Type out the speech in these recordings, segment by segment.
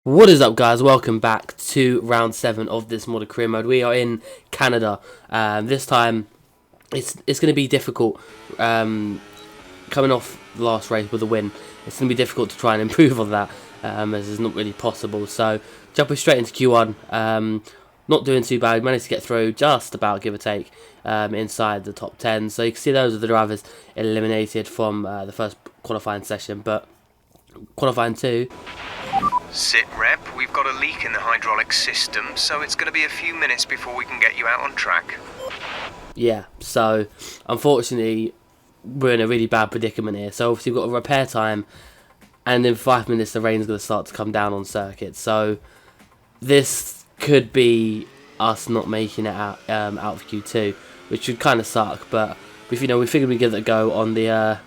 What is up, guys? Welcome back to round 7 of this modded career mode. We are in Canada. This time it's going to be difficult. Coming off the last race with a win, it's going to be difficult to try and improve on that, as it's not really possible. So jumping straight into Q1, not doing too bad. Managed to get through just about, give or take, inside the top 10. So you can see those are the drivers eliminated from the first qualifying session, but qualifying 2. Sit rep, we've got a leak in the hydraulic system, so it's going to be a few minutes before we can get you out on track. Yeah, so unfortunately we're in a really bad predicament here. So obviously we've got a repair time, and in 5 minutes the rain's going to start to come down on circuit. So this could be us not making it out of Q2, which would kind of suck. But we figured we'd give it a go on the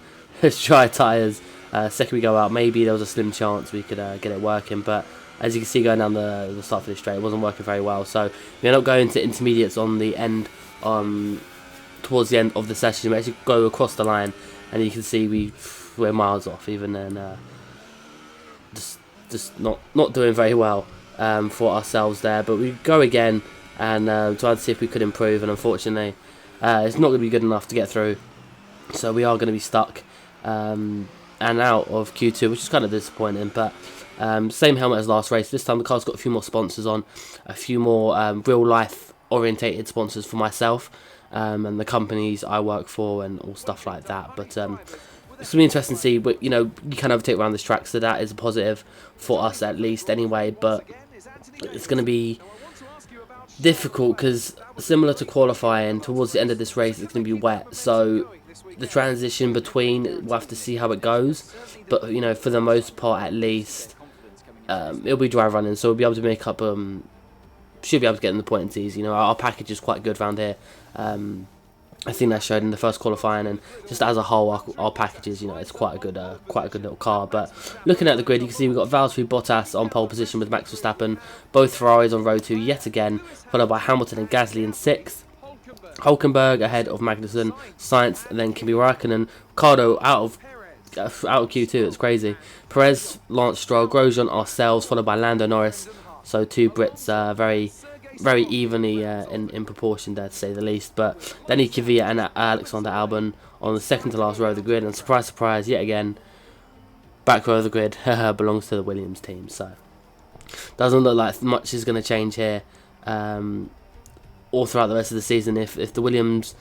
dry tyres. Second we go out, maybe there was a slim chance we could get it working, but as you can see going down the start finish straight, it wasn't working very well. So we end up going to intermediates on the end, towards the end of the session. We actually go across the line, and you can see we're miles off even then. Just not doing very well for ourselves there. But we go again and try to see if we could improve, and unfortunately it's not going to be good enough to get through. So we are going to be stuck and out of Q2, which is kind of disappointing. But same helmet as last race. This time the car's got a few more sponsors on, a few more real life orientated sponsors for myself and the companies I work for and all stuff like that. But it's going to be interesting to see. But you can overtake around this track, so that is a positive for us at least anyway. But it's going to be difficult because, similar to qualifying, towards the end of this race it's going to be wet, so the transition between, we'll have to see how it goes. But for the most part at least, it'll be dry running, so we'll be able to make up, should be able to get in the points easy. Our package is quite good around here. I think that showed in the first qualifying, and just as a whole our packages, it's quite a good little car. But looking at the grid, you can see we've got Valtteri Bottas on pole position with Max Verstappen, both Ferraris on row 2 yet again, followed by Hamilton and Gasly in 6th. Hulkenberg ahead of Magnussen, Sainz, and then Kimi Raikkonen. Ricardo out of Q2, it's crazy. Perez, Lance Stroll, Grosjean, ourselves, followed by Lando Norris. So 2 Brits, very evenly in proportion there, to say the least. But Danny Kvyat and Alexander Albon on the second to last row of the grid, and surprise, surprise, yet again, back row of the grid belongs to the Williams team. So doesn't look like much is going to change here. All throughout the rest of the season. If Williams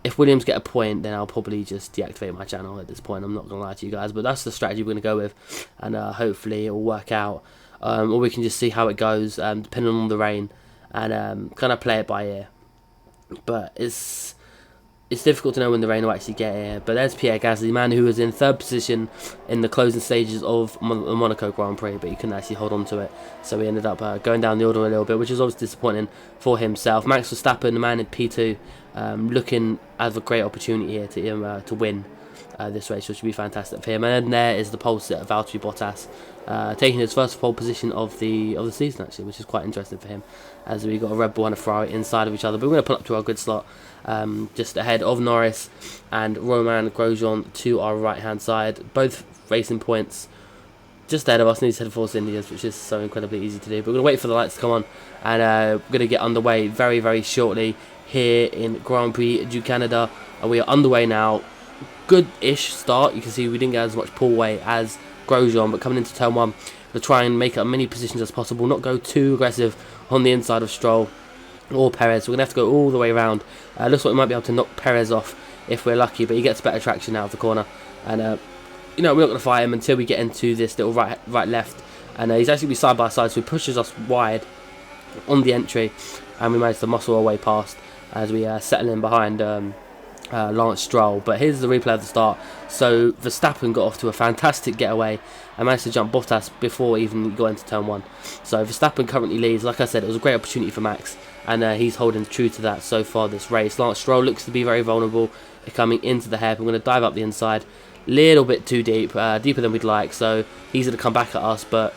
get a point, then I'll probably just deactivate my channel at this point. I'm not gonna lie to you guys, but that's the strategy we're gonna go with, and hopefully it will work out. Or we can just see how it goes, depending on the rain, and kind of play it by ear. But it's difficult to know when the rain will actually get here. But there's Pierre Gasly, man, who was in 3rd position in the closing stages of the Monaco Grand Prix, but he couldn't actually hold on to it. So he ended up going down the order a little bit, which is obviously disappointing for himself. Max Verstappen, the man in P2, looking at a great opportunity here to win this race, which would be fantastic for him. And then there is the pole sitter, Valtteri Bottas, taking his first pole position of the season, actually, which is quite interesting for him, as we got a Red Bull and a Ferrari inside of each other. But we're going to pull up to our grid slot, just ahead of Norris and Romain Grosjean to our right hand side, both racing points just ahead of us. Need to head Force Indians, which is so incredibly easy to do. But we're going to wait for the lights to come on, and we're going to get underway very, very shortly here in Grand Prix du Canada, and we are underway now. Good-ish start. You can see we didn't get as much pull weight as Grosjean, but coming into turn 1, we'll try and make up many positions as possible, not go too aggressive on the inside of Stroll or Perez. We're going to have to go all the way around. Looks like we might be able to knock Perez off if we're lucky, but he gets better traction out of the corner, and we're not going to fight him until we get into this little right left, and he's actually side by side, so he pushes us wide on the entry, and we manage to muscle our way past as we settle in behind Lance Stroll. But here's the replay of the start. So Verstappen got off to a fantastic getaway and managed to jump Bottas before even he got into turn 1. So Verstappen currently leads. Like I said, it was a great opportunity for Max, and he's holding true to that so far this race. Lance Stroll looks to be very vulnerable coming into the hairpin. I'm going to dive up the inside, little bit too deep, deeper than we'd like, so he's going to come back at us. But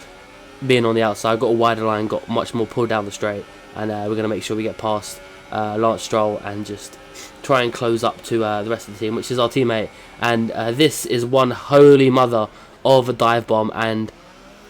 being on the outside, got a wider line, got much more pull down the straight, and we're going to make sure we get past Lance Stroll and just try and close up to the rest of the team, which is our teammate. And this is one holy mother of a dive bomb, and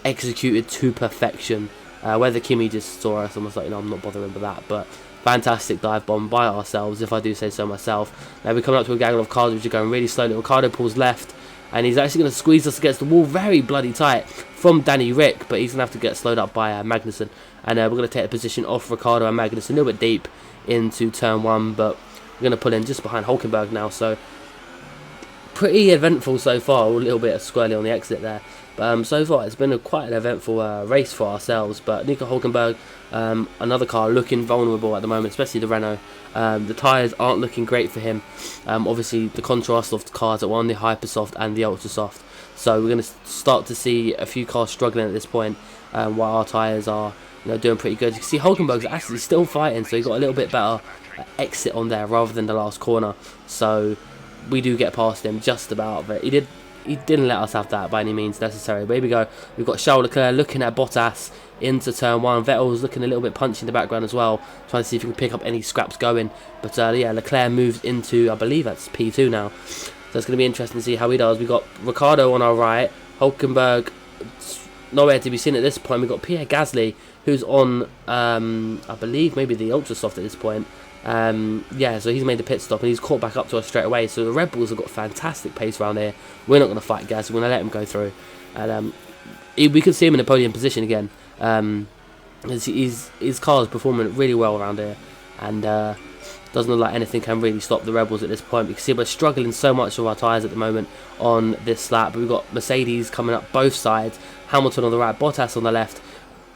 executed to perfection. Whether Kimi just saw us and was like, you know, I'm not bothering with that, but fantastic dive bomb by ourselves, if I do say so myself. Now we're coming up to a gaggle of cars which are going really slowly. Ricardo pulls left, and he's actually going to squeeze us against the wall very bloody tight from Danny Rick, but he's going to have to get slowed up by Magnussen. And we're going to take the position off Ricardo and Magnussen a little bit deep into turn 1, but we're going to pull in just behind Hulkenberg now. So pretty eventful so far. A little bit of squirrely on the exit there, but so far it's been quite an eventful race for ourselves. But Nico Hulkenberg, another car looking vulnerable at the moment, especially the Renault. The tyres aren't looking great for him. Obviously the contrast of the cars that were on the Hypersoft and the Ultrasoft, so we're going to start to see a few cars struggling at this point, while our tyres are, you know, doing pretty good. You can see Hulkenberg's actually still fighting, so he got a little bit better exit on there rather than the last corner, so we do get past him just about. But he didn't let us have that by any means necessary. But here we go, we've got Charles Leclerc looking at Bottas into turn 1. Vettel's looking a little bit punchy in the background as well, trying to see if he can pick up any scraps going. But yeah, Leclerc moves into, I believe that's P2 now, so it's going to be interesting to see how he does. We've got Ricardo on our right, Hulkenberg nowhere to be seen at this point. We've got Pierre Gasly, who's on, I believe, maybe the Ultrasoft at this point. Yeah, so he's made the pit stop and he's caught back up to us straight away. So the Red Bulls have got fantastic pace around here. We're not going to fight Gas, we're going to let him go through. And we could see him in a podium position again. His car is performing really well around here, and doesn't look like anything can really stop the Rebels at this point. You can see we're struggling so much with our tyres at the moment on this lap. But we've got Mercedes coming up both sides, Hamilton on the right, Bottas on the left.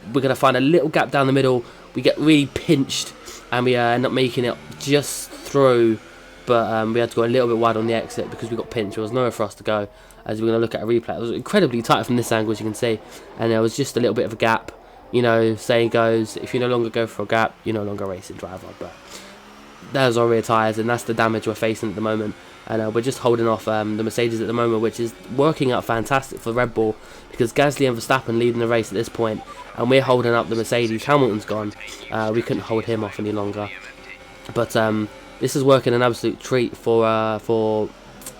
We're going to find a little gap down the middle. We get really pinched, and we end up making it just through, but we had to go a little bit wide on the exit because we got pinched. There was nowhere for us to go, as we're going to look at a replay. It was incredibly tight from this angle, as you can see, and there was just a little bit of a gap. You know, saying goes, if you no longer go for a gap, you're no longer a racing driver. But there's our rear tyres, and that's the damage we're facing at the moment. And we're just holding off the Mercedes at the moment, which is working out fantastic for Red Bull, because Gasly and Verstappen leading the race at this point, and we're holding up the Mercedes. Hamilton's gone. We couldn't hold him off any longer. But this is working an absolute treat for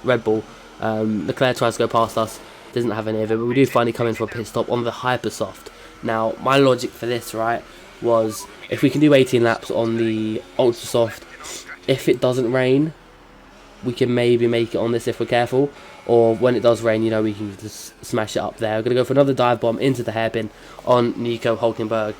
Red Bull. Leclerc tries to go past us, doesn't have any of it, but we do finally come in for a pit stop on the Hypersoft. Now, my logic for this, right, was if we can do 18 laps on the Ultrasoft, if it doesn't rain, we can maybe make it on this if we're careful. Or when it does rain, you know, we can just smash it up there. We're going to go for another dive bomb into the hairpin on Nico Hulkenberg.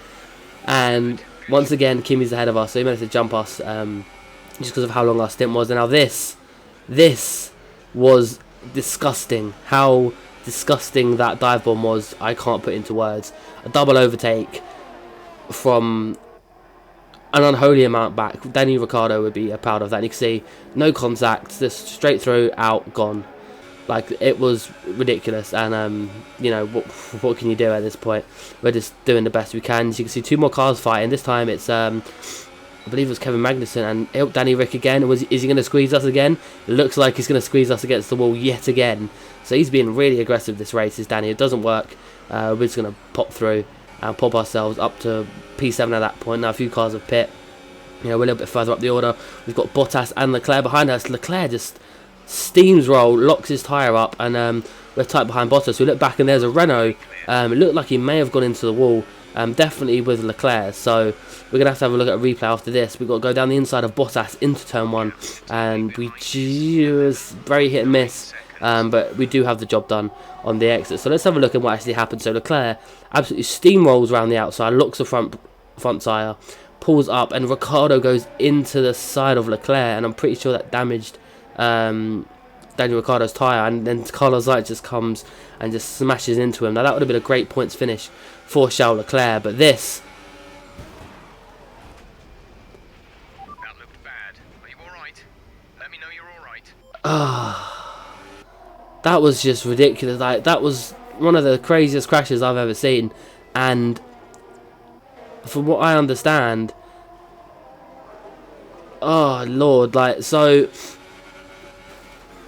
And once again, Kimi's ahead of us, so he managed to jump us just because of how long our stint was. And now this was disgusting. How disgusting that dive bomb was, I can't put into words. A double overtake from an unholy amount back. Danny Ricciardo would be proud of that. And you can see no contact, just straight through, out, gone. Like, it was ridiculous. And you know, what can you do at this point? We're just doing the best we can. As you can see, two more cars fighting. This time it's I believe it was Kevin Magnussen and Danny Rick again. Is he going to squeeze us again? It looks like he's going to squeeze us against the wall yet again. So he's being really aggressive this race, is Danny. It doesn't work. We're just going to pop through and pop ourselves up to P7 at that point. Now a few cars have pit. You know, we're a little bit further up the order. We've got Bottas and Leclerc behind us. Leclerc just steams roll, locks his tyre up, and we're tight behind Bottas. We look back and there's a Renault. It looked like he may have gone into the wall. Definitely with Leclerc. So we're going to have a look at a replay after this. We've got to go down the inside of Bottas into turn 1. And we just very hit and miss. But we do have the job done on the exit. So let's have a look at what actually happened. So Leclerc absolutely steamrolls around the outside, locks the front tyre, pulls up, and Ricciardo goes into the side of Leclerc, and I'm pretty sure that damaged Daniel Ricciardo's tyre, and then Carlos Sainz just comes and just smashes into him. Now that would have been a great points finish for Charles Leclerc, but this... That looked bad. Are you alright? Let me know you're alright. That was just ridiculous. Like, that was one of the craziest crashes I've ever seen, and from what I understand, oh lord, like, so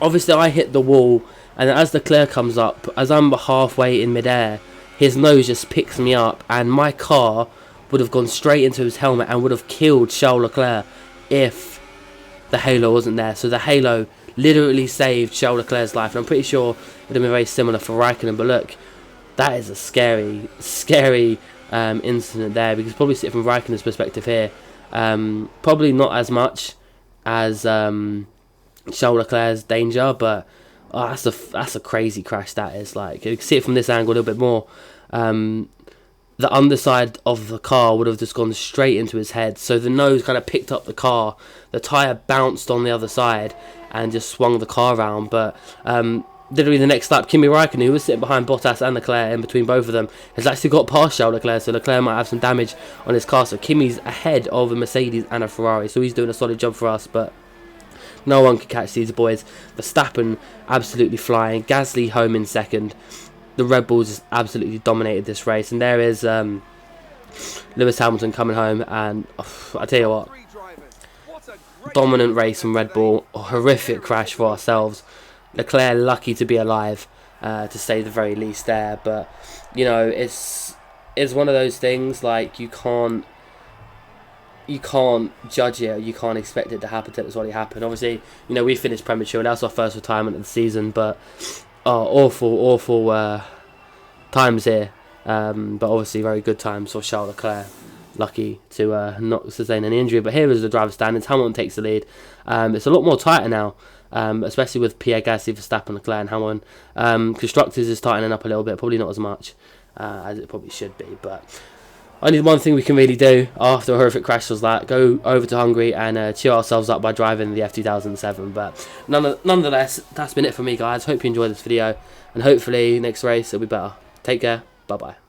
obviously I hit the wall, and as Leclerc comes up, as I'm halfway in midair, his nose just picks me up, and my car would have gone straight into his helmet and would have killed Charles Leclerc if the halo wasn't there. So the halo literally saved Charles Leclerc's life, and I'm pretty sure it would have been very similar for Raikkonen. But look, that is a scary, scary incident there. Because probably sit from Raikkonen's perspective here, probably not as much as Charles Leclerc's danger, but that's a crazy crash. That is, like, you can see it from this angle a little bit more. The underside of the car would have just gone straight into his head, so the nose kind of picked up the car, the tyre bounced on the other side and just swung the car around. But literally the next lap, Kimi Raikkonen, who was sitting behind Bottas and Leclerc, in between both of them, has actually got past Charles Leclerc, so Leclerc might have some damage on his car. So Kimi's ahead of a Mercedes and a Ferrari, so he's doing a solid job for us. But no one can catch these boys. Verstappen absolutely flying, Gasly home in second. The Red Bulls just absolutely dominated this race, and there is Lewis Hamilton coming home, and I tell you what, dominant race from Red Bull, a horrific crash for ourselves. Leclerc lucky to be alive, to say the very least there. But you know, it's one of those things, like, you can't judge it, you can't expect it to happen till it's already happened. Obviously, you know, we finished premature, that's our first retirement of the season, but awful times here, but obviously very good times for Charles Leclerc, lucky to not sustain any injury. But here is the driver standings. Hamilton takes the lead. It's a lot more tighter now, especially with Pierre Gasly, Verstappen, Leclerc and Hamilton. Constructors is tightening up a little bit, probably not as much as it probably should be, but only one thing we can really do after a horrific crash was that, go over to Hungary and cheer ourselves up by driving the F2007. But nonetheless, that's been it for me, guys. Hope you enjoyed this video, and hopefully next race it'll be better. Take care. Bye bye.